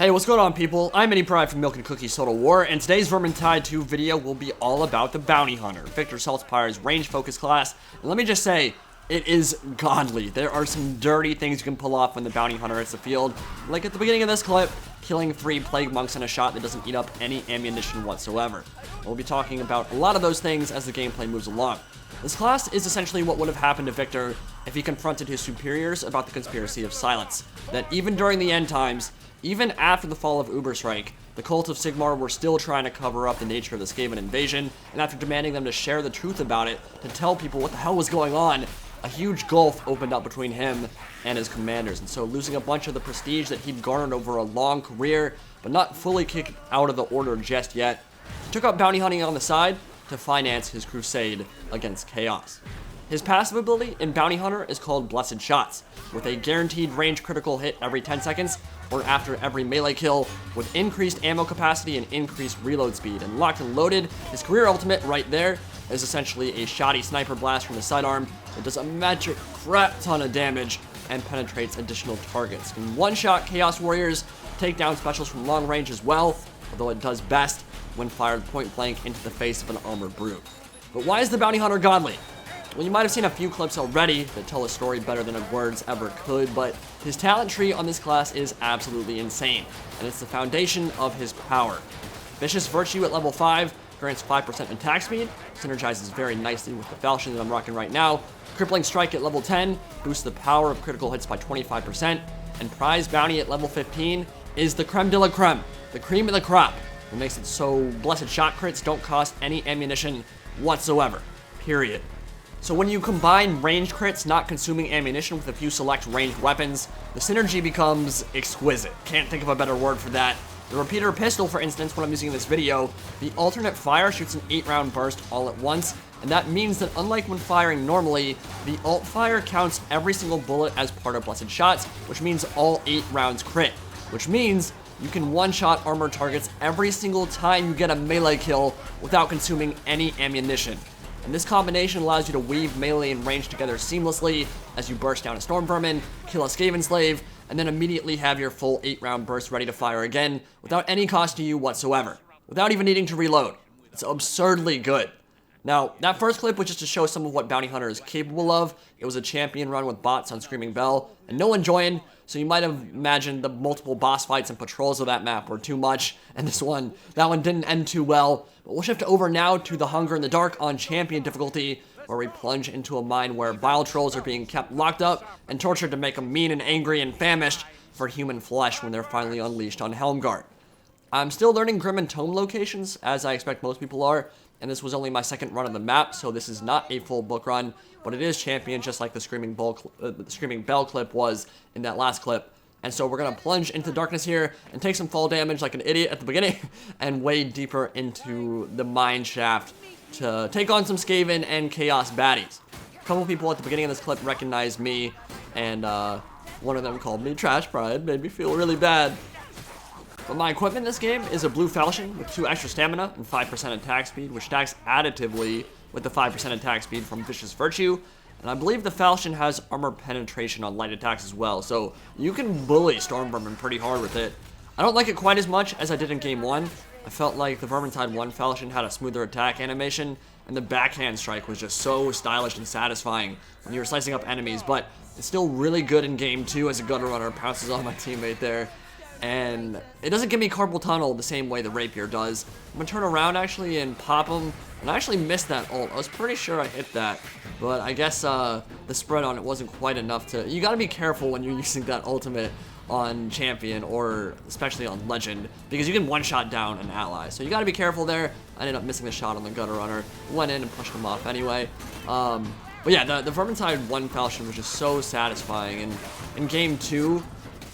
Hey, what's going on, people? I'm Eddie Pride from Milk and Cookies Total War, and today's Vermintide 2 video will be all about the Bounty Hunter, Victor Saltzpyre's range focus class. And let me just say, it is godly. There are some dirty things you can pull off when the Bounty Hunter hits the field. Like at the beginning of this clip, killing 3 Plague Monks in a shot that doesn't eat up any ammunition whatsoever. We'll be talking about a lot of those things as the gameplay moves along. This class is essentially what would have happened to Victor if he confronted his superiors about the conspiracy of silence. That even during the end times, even after the fall of Uberstrike, the cult of Sigmar were still trying to cover up the nature of the Skaven invasion, and after demanding them to share the truth about it, to tell people what the hell was going on, a huge gulf opened up between him and his commanders, and so losing a bunch of the prestige that he'd garnered over a long career, but not fully kicked out of the order just yet, he took up bounty hunting on the side to finance his crusade against chaos. His passive ability in Bounty Hunter is called Blessed Shots, with a guaranteed range critical hit every 10 seconds, or after every melee kill, with increased ammo capacity and increased reload speed. And locked and loaded, his career ultimate right there is essentially a shoddy sniper blast from the sidearm that does a magic crap ton of damage and penetrates additional targets. Can one-shot Chaos Warriors, take down specials from long range as well, although it does best when fired point blank into the face of an armored brute. But why is the Bounty Hunter godly? Well, you might have seen a few clips already that tell a story better than words ever could, but his talent tree on this class is absolutely insane, and it's the foundation of his power. Vicious Virtue at level 5 grants 5% attack speed, synergizes very nicely with the Falchion that I'm rocking right now. Crippling Strike at level 10 boosts the power of critical hits by 25%, and Prize Bounty at level 15 is the creme de la creme, the cream of the crop. It makes it so Blessed Shot crits don't cost any ammunition whatsoever, period. So when you combine ranged crits not consuming ammunition with a few select ranged weapons, the synergy becomes exquisite. Can't think of a better word for that. The repeater pistol, for instance, when I'm using this video, the alternate fire shoots an 8-round burst all at once, and that means that unlike when firing normally, the alt fire counts every single bullet as part of Blessed Shots, which means all 8 rounds crit, which means you can one-shot armored targets every single time you get a melee kill without consuming any ammunition. And this combination allows you to weave melee and range together seamlessly as you burst down a Storm Vermin, kill a Skaven Slave, and then immediately have your full 8-round burst ready to fire again without any cost to you whatsoever, without even needing to reload. It's absurdly good. Now, that first clip was just to show some of what Bounty Hunter is capable of. It was a champion run with bots on Screaming Bell, and no one joined, so you might have imagined the multiple boss fights and patrols of that map were too much, and that one didn't end too well. But we'll shift over now to the Hunger in the Dark on Champion difficulty, where we plunge into a mine where Bile Trolls are being kept locked up and tortured to make them mean and angry and famished for human flesh when they're finally unleashed on Helmgart. I'm still learning Grim and Tome locations, as I expect most people are, and this was only my second run of the map, so this is not a full book run, but it is Champion, just like the Screaming Bell clip was in that last clip. And so we're going to plunge into darkness here and take some fall damage like an idiot at the beginning and wade deeper into the mine shaft to take on some Skaven and Chaos baddies. A couple people at the beginning of this clip recognized me, and one of them called me Trash Pride, made me feel really bad. But my equipment in this game is a blue Falchion with 2 extra stamina and 5% attack speed, which stacks additively with the 5% attack speed from Vicious Virtue. And I believe the Falchion has armor penetration on light attacks as well, so you can bully Storm Vermin pretty hard with it. I don't like it quite as much as I did in Game 1. I felt like the Vermintide 1 Falchion had a smoother attack animation, and the backhand strike was just so stylish and satisfying when you were slicing up enemies, but it's still really good in Game 2 as a gutter runner pounces on my teammate there. And it doesn't give me carpal tunnel the same way the rapier does. I'm gonna turn around actually and pop him, and I actually missed that ult. I was pretty sure I hit that, but I guess the spread on it wasn't quite enough to... You gotta be careful when you're using that ultimate on Champion, or especially on Legend, because you can one-shot down an ally. So you gotta be careful there. I ended up missing the shot on the gutter runner. Went in and pushed him off anyway. But yeah, the Vermintide 1 Falchion was just so satisfying, and in Game 2,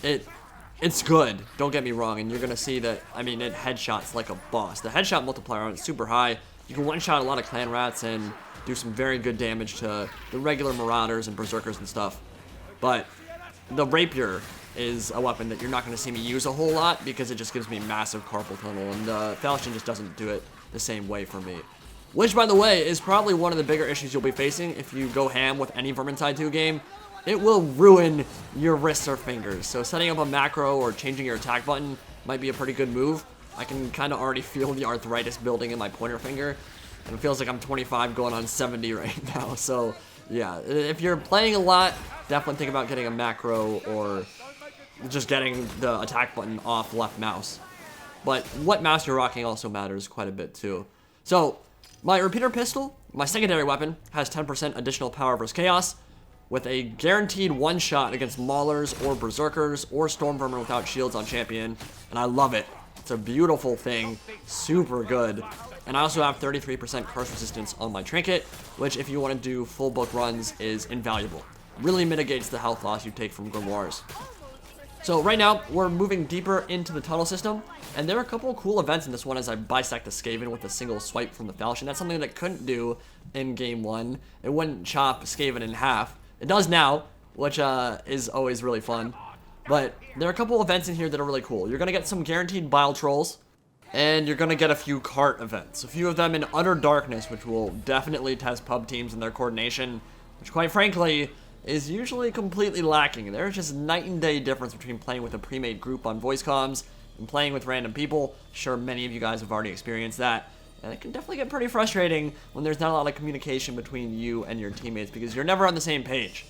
it's good, don't get me wrong, and you're gonna see that, I mean, it headshots like a boss. The headshot multiplier on it is super high. You can one-shot a lot of clan rats and do some very good damage to the regular marauders and berserkers and stuff. But the rapier is a weapon that you're not gonna see me use a whole lot because it just gives me massive carpal tunnel, and the Falchion just doesn't do it the same way for me. Which, by the way, is probably one of the bigger issues you'll be facing if you go ham with any Vermintide 2 game. It will ruin your wrists or fingers. So setting up a macro or changing your attack button might be a pretty good move. I can kind of already feel the arthritis building in my pointer finger, and it feels like I'm 25 going on 70 right now. So yeah, if you're playing a lot, definitely think about getting a macro or just getting the attack button off left mouse. But what mouse you're rocking also matters quite a bit too. So my repeater pistol, my secondary weapon, has 10% additional power versus chaos, with a guaranteed one shot against maulers or berserkers or storm vermin without shields on champion, and I love it. It's a beautiful thing, super good. And I also have 33% curse resistance on my trinket, which if you want to do full book runs is invaluable. Really mitigates the health loss you take from grimoires. So right now, we're moving deeper into the tunnel system, and there are a couple of cool events in this one as I bisect the Skaven with a single swipe from the falchion. That's something that I couldn't do in game 1. It wouldn't chop Skaven in half. It does now, which is always really fun. But there are a couple of events in here that are really cool. You're going to get some guaranteed bile trolls, and you're going to get a few cart events. A few of them in Utter Darkness, which will definitely test pub teams and their coordination, which quite frankly is usually completely lacking. There's just night and day difference between playing with a pre-made group on voice comms and playing with random people. Sure, many of you guys have already experienced that. And it can definitely get pretty frustrating when there's not a lot of communication between you and your teammates because you're never on the same page.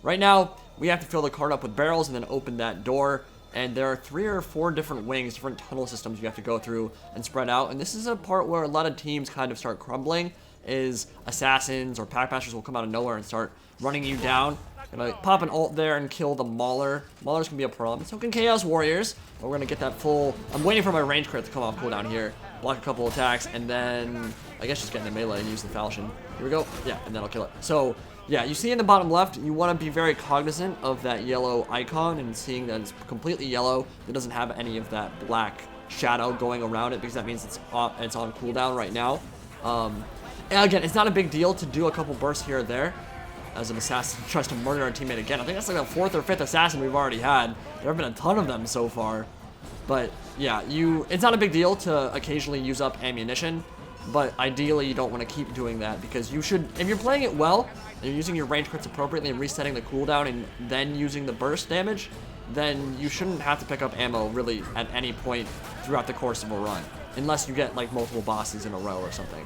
Right now, we have to fill the cart up with barrels and then open that door. And there are 3 or 4 different wings, different tunnel systems you have to go through and spread out. And this is a part where a lot of teams kind of start crumbling, is assassins or packmasters will come out of nowhere and start running you down. And I pop an ult there and kill the mauler. Maulers can be a problem. So can Chaos Warriors. But we're going to get that full... I'm waiting for my range crit to come off cooldown here. Block a couple attacks, and then I guess just get in the melee and use the falchion. Here we go. Yeah, and then I'll kill it. So yeah, you see in the bottom left, you want to be very cognizant of that yellow icon and seeing that it's completely yellow. It doesn't have any of that black shadow going around it because that means it's on cooldown right now. And again, it's not a big deal to do a couple bursts here or there as an assassin tries to murder our teammate again. I think that's like the 4th or 5th assassin we've already had. There have been a ton of them so far. But yeah, it's not a big deal to occasionally use up ammunition, but ideally you don't want to keep doing that because you should, if you're playing it well, and you're using your range crits appropriately and resetting the cooldown and then using the burst damage, then you shouldn't have to pick up ammo really at any point throughout the course of a run, unless you get like multiple bosses in a row or something.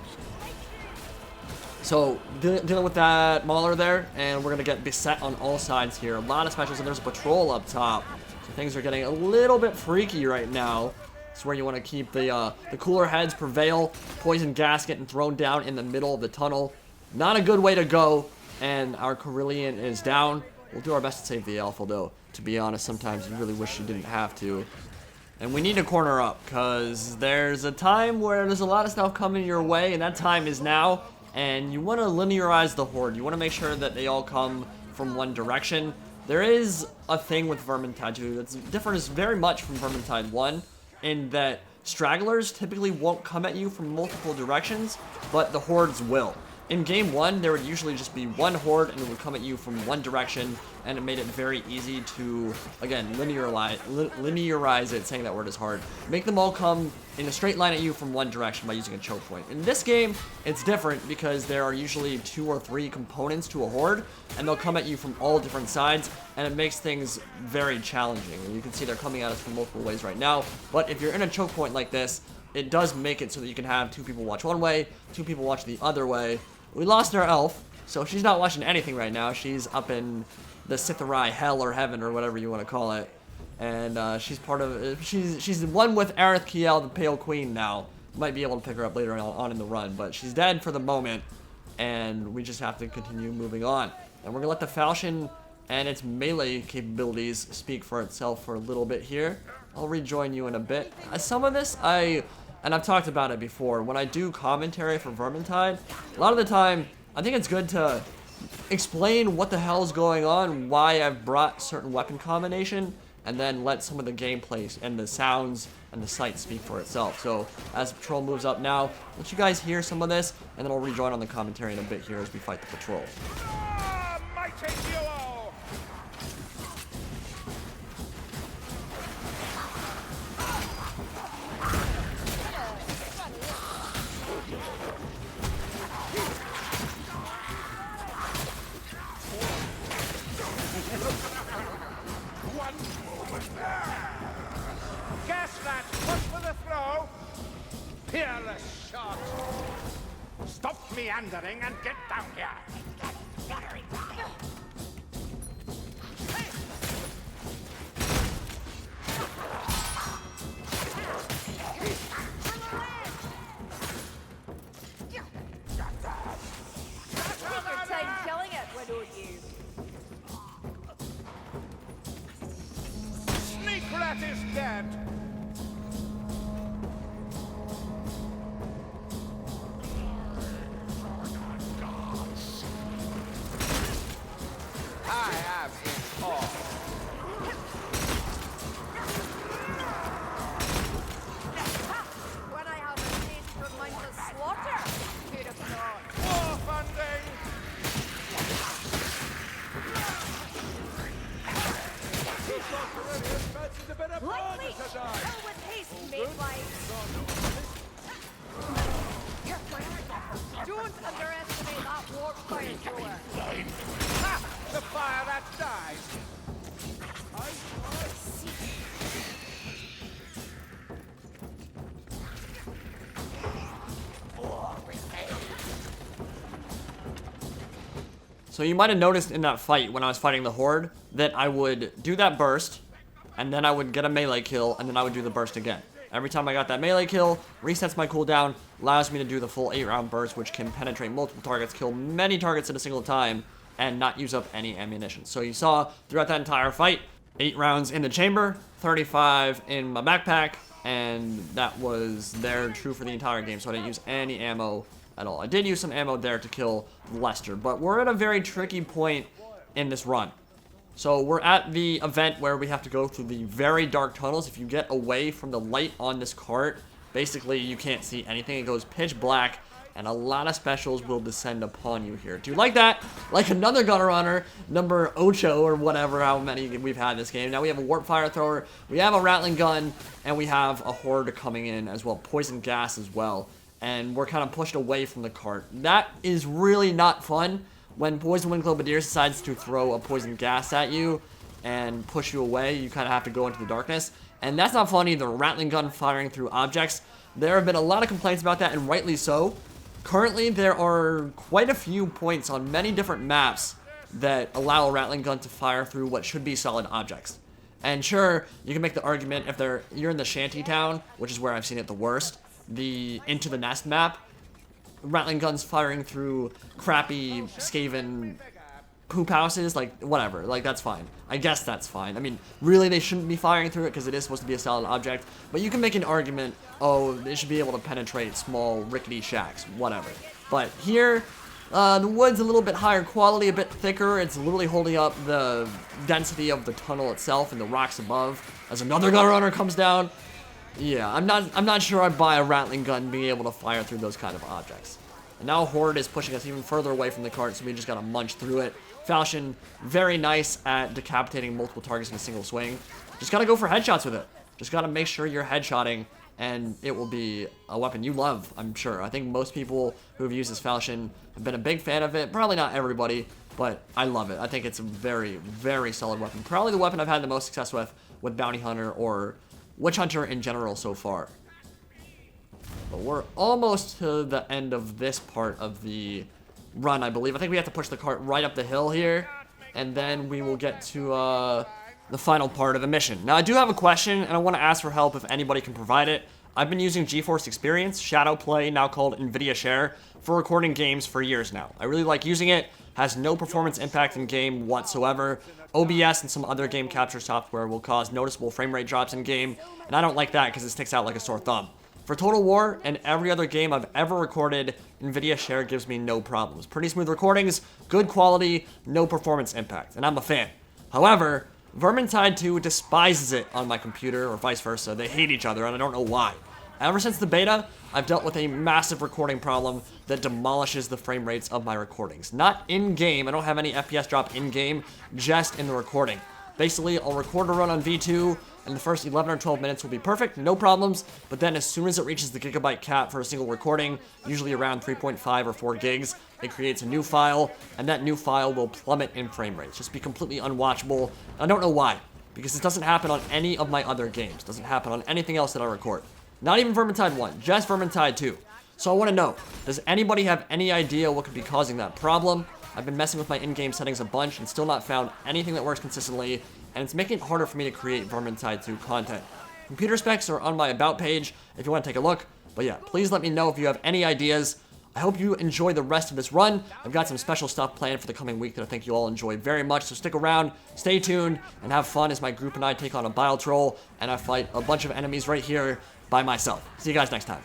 So, dealing with that mauler there, and we're going to get beset on all sides here. A lot of specials, and there's a patrol up top. So things are getting a little bit freaky right now. It's where you want to keep the cooler heads prevail. Poison gas getting thrown down in the middle of the tunnel. Not a good way to go, and our Carillion is down. We'll do our best to save the Alpha, though. To be honest, sometimes you really wish you didn't have to. And we need to corner up, because there's a time where there's a lot of stuff coming your way, and that time is now. And you want to linearize the horde. You want to make sure that they all come from one direction. There is a thing with Vermintide 2 that's different very much from Vermintide 1 in that stragglers typically won't come at you from multiple directions, but the hordes will. In game 1, there would usually just be one horde and it would come at you from one direction, and it made it very easy to, again, linearize it, saying that word is hard. Make them all come in a straight line at you from one direction by using a choke point. In this game, it's different because there are usually 2 or 3 components to a horde, and they'll come at you from all different sides, and it makes things very challenging. And you can see they're coming at us from multiple ways right now, but if you're in a choke point like this, it does make it so that you can have 2 people watch one way, 2 people watch the other way. We lost our elf, so she's not watching anything right now. She's up in the Sithari hell or heaven or whatever you want to call it. And she's part of, she's one with Aerith Kiel, the Pale Queen now. Might be able to pick her up later on in the run, but she's dead for the moment. And we just have to continue moving on. And we're going to let the Falchion and its melee capabilities speak for itself for a little bit here. I'll rejoin you in a bit. Some of this, and I've talked about it before, when I do commentary for Vermintide, a lot of the time, I think it's good to explain what the hell is going on, why I've brought certain weapon combination, and then let some of the gameplay and the sounds and the sight speak for itself. So, as the patrol moves up now, let you guys hear some of this, and then I'll rejoin on the commentary in a bit here as we fight the patrol. Mighty duo! Gas meandering and get down here. Killing it, why don't you? Sneak rat is dead. I am in awe. When I have a taste for mindless slaughter, who'd have thought? War funding. Lightly, hell with haste, mate-wise. Don't underestimate that warp fire thrower. Ha! The fire that dies. So you might have noticed in that fight when I was fighting the Horde that I would do that burst, and then I would get a melee kill, and then I would do the burst again. Every time I got that melee kill, resets my cooldown, allows me to do the full 8-round burst, which can penetrate multiple targets, kill many targets at a single time, and not use up any ammunition. So you saw throughout that entire fight, 8 rounds in the chamber, 35 in my backpack, and that was there true for the entire game, so I didn't use any ammo at all. I did use some ammo there to kill Lester, but we're at a very tricky point in this run. So we're at the event where we have to go through the very dark tunnels. If you get away from the light on this cart, basically you can't see anything. It goes pitch black, and a lot of specials will descend upon you here. Do you like that? Like another gunner runner, number Ocho or whatever, how many we've had this game. Now we have a warp fire thrower, we have a rattling gun, and we have a horde coming in as well, poison gas as well. And we're kind of pushed away from the cart. That is really not fun. When Poison Wind Globadier decides to throw a poison gas at you and push you away, you kind of have to go into the darkness. And that's not fun either, rattling gun firing through objects. There have been a lot of complaints about that, and rightly so. Currently, there are quite a few points on many different maps that allow a rattling gun to fire through what should be solid objects. And sure, you can make the argument if you're in the shanty town, which is where I've seen it the worst, the Into the Nest map, rattling guns firing through crappy, skaven poop houses, like, whatever, like, that's fine. I guess that's fine. I mean, really, they shouldn't be firing through it because it is supposed to be a solid object, but you can make an argument, oh, they should be able to penetrate small, rickety shacks, whatever. But here, the wood's a little bit higher quality, a bit thicker. It's literally holding up the density of the tunnel itself and the rocks above. As another gun runner comes down, yeah, I'm not sure I'd buy a rattling gun being able to fire through those kind of objects. And now Horde is pushing us even further away from the cart, so we just gotta munch through it. Falchion, very nice at decapitating multiple targets in a single swing. Just gotta go for headshots with it. Just gotta make sure you're headshotting, and it will be a weapon you love, I'm sure. I think most people who have used this Falchion have been a big fan of it. Probably not everybody, but I love it. I think it's a very, very solid weapon. Probably the weapon I've had the most success with Bounty Hunter or Witch Hunter in general so far. But we're almost to the end of this part of the run, I believe. I think we have to push the cart right up the hill here, and then we will get to the final part of the mission. Now, I do have a question, and I want to ask for help if anybody can provide it. I've been using GeForce Experience, Shadow Play, now called NVIDIA Share, for recording games for years now. I really like using it. Has no performance impact in game whatsoever. OBS and some other game capture software will cause noticeable frame rate drops in game, and I don't like that because it sticks out like a sore thumb. For Total War and every other game I've ever recorded, NVIDIA Share gives me no problems. Pretty smooth recordings, good quality, no performance impact, and I'm a fan. However, Vermintide 2 despises it on my computer, or vice versa. They hate each other, and I don't know why. Ever since the beta, I've dealt with a massive recording problem that demolishes the frame rates of my recordings. Not in-game, I don't have any FPS drop in-game, just in the recording. Basically, I'll record a run on V2, and the first 11 or 12 minutes will be perfect, no problems, but then as soon as it reaches the gigabyte cap for a single recording, usually around 3.5 or 4 gigs, it creates a new file, and that new file will plummet in frame rates, just be completely unwatchable. I don't know why, because this doesn't happen on any of my other games, doesn't happen on anything else that I record. Not even Vermintide 1, just Vermintide 2. So I want to know, does anybody have any idea what could be causing that problem? I've been messing with my in-game settings a bunch and still not found anything that works consistently, and it's making it harder for me to create Vermintide 2 content. Computer specs are on my About page if you want to take a look, but yeah, please let me know if you have any ideas. I hope you enjoy the rest of this run. I've got some special stuff planned for the coming week that I think you'll all enjoy very much, so stick around, stay tuned, and have fun as my group and I take on a bile troll, and I fight a bunch of enemies right here by myself. See you guys next time.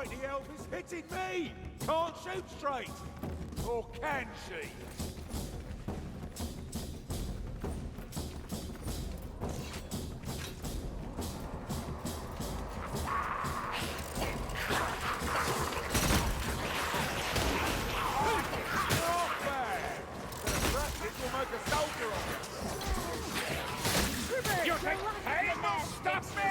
The elf is hitting me! Can't shoot straight! Or can she? Not bad! The practice will make a soldier of it! You think pain will stop me?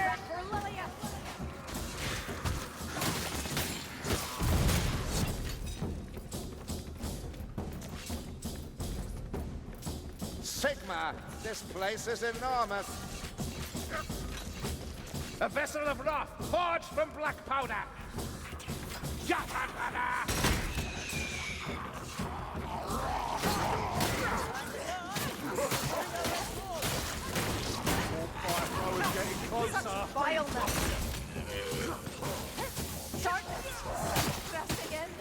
Sigma, this place is enormous. A vessel of wrath, forged from black powder. Yatanada! Getting closer. Vileness. Darkness. Stress again.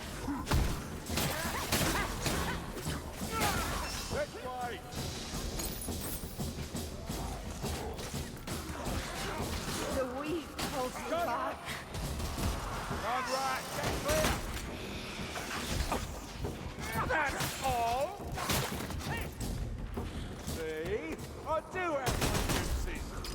This way. The weak pulls you back. On right, get clear. That's all. See? I do have my uses.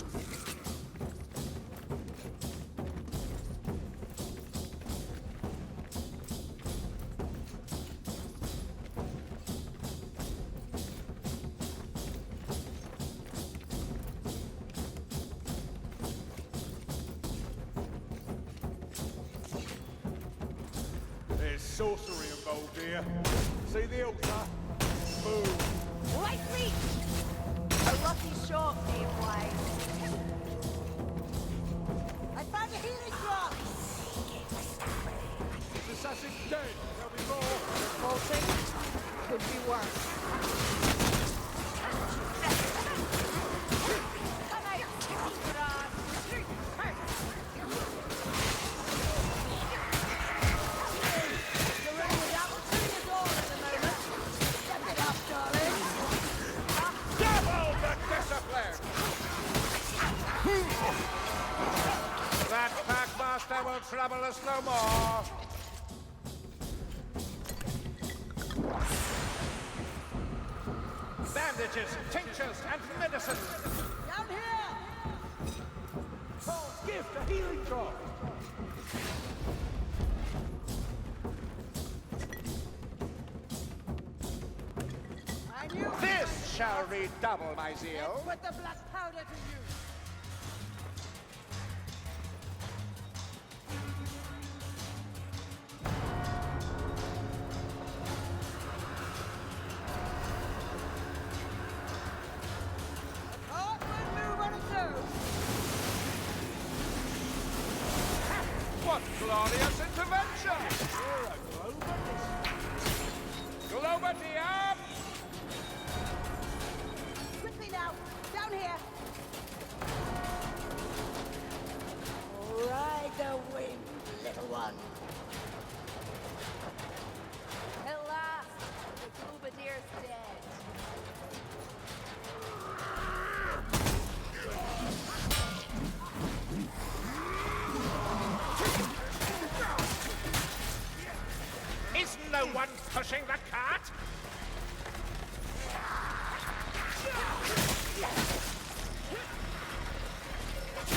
There's sorcery involved here. See the altar? Boom. Light reach. A lucky shot, anyway. I found a healing drop. The assassin's dead. There'll be more. Pulsing. Could be worse. Come out. Keep it on. You're ready with apple tree is all at the moment. Step it up, darling. Double the discipline! That packmaster will trouble us no more. Bandages, tinctures, and medicine. Down here. Paul's gift, a healing drop. I knew This shall redouble my zeal. put the black powder to use. What glorious intervention! Globity up! Quickly now, down here. Ride the wind, little one. At last, the Gloobadier's dead. Is no one pushing the cart?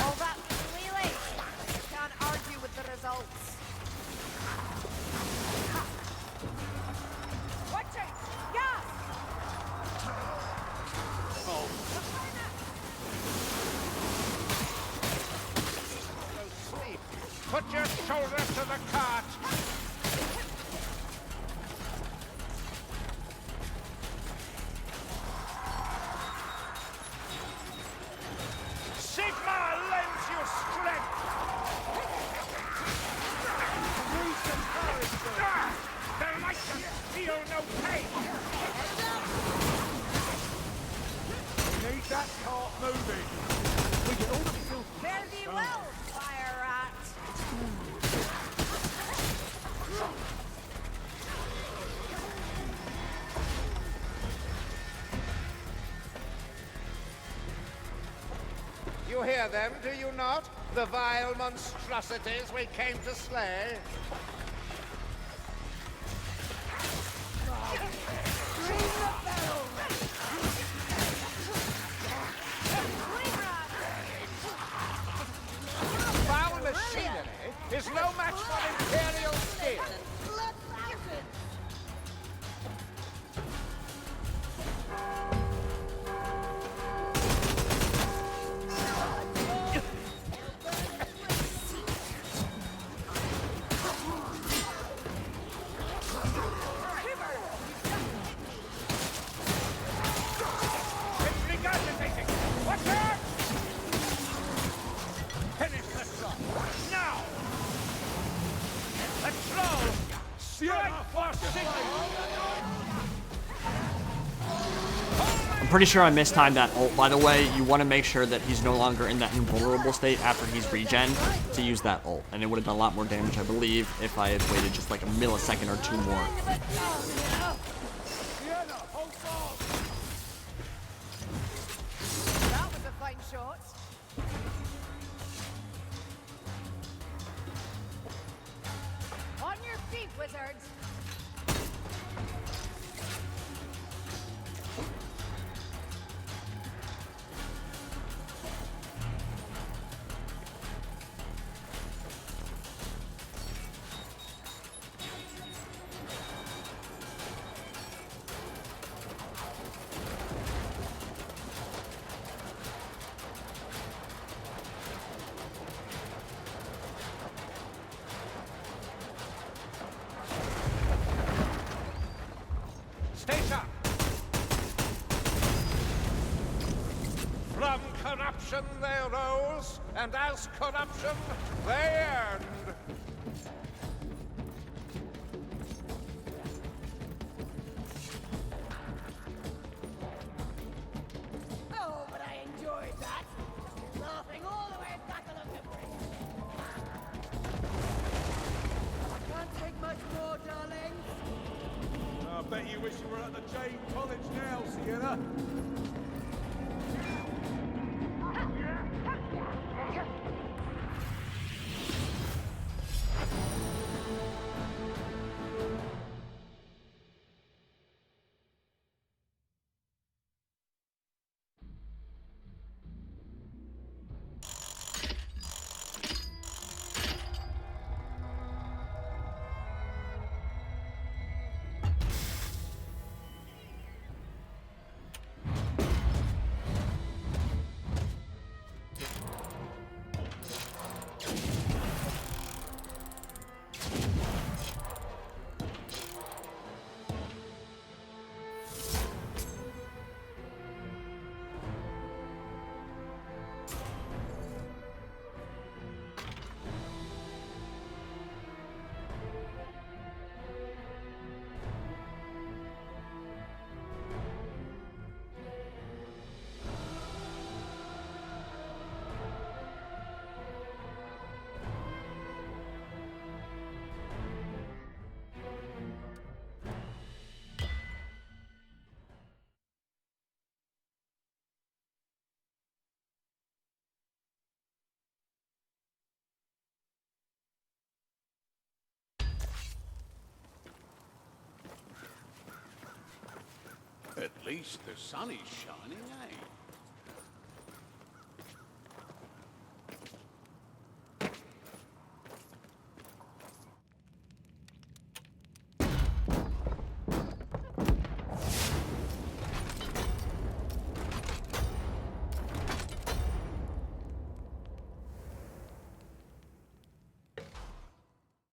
All that clearly. Can't argue with the results. Put your shoulder to the cart. Sigma lends you strength. Need some courage, though. They're like to feel no pain. We need that cart moving. We can all feel Fare thee well, fire rat. You hear them, do you not? The vile monstrosities we came to slay. Ring the bell. Clean rat. Foul machinery is no match for Imperial steel. Blood fountain. It's regurgitating! Watch out! Finish the shot! Now! Let's roll! Strike for Sigma! I'm pretty sure I mistimed that ult, by the way. You want to make sure that he's no longer in that invulnerable state after he's regen to use that ult. And it would have done a lot more damage, I believe, if I had waited just like a millisecond or two more. That was a fine shot. On your feet, wizards. Stay sharp! From corruption they rose, and as corruption they earned. Oh, but I enjoyed that. Laughing all the way back on the memory. Can't take much more, darlings. I bet you wish you were at the Jade College now, Sienna. At least the sun is shining, eh?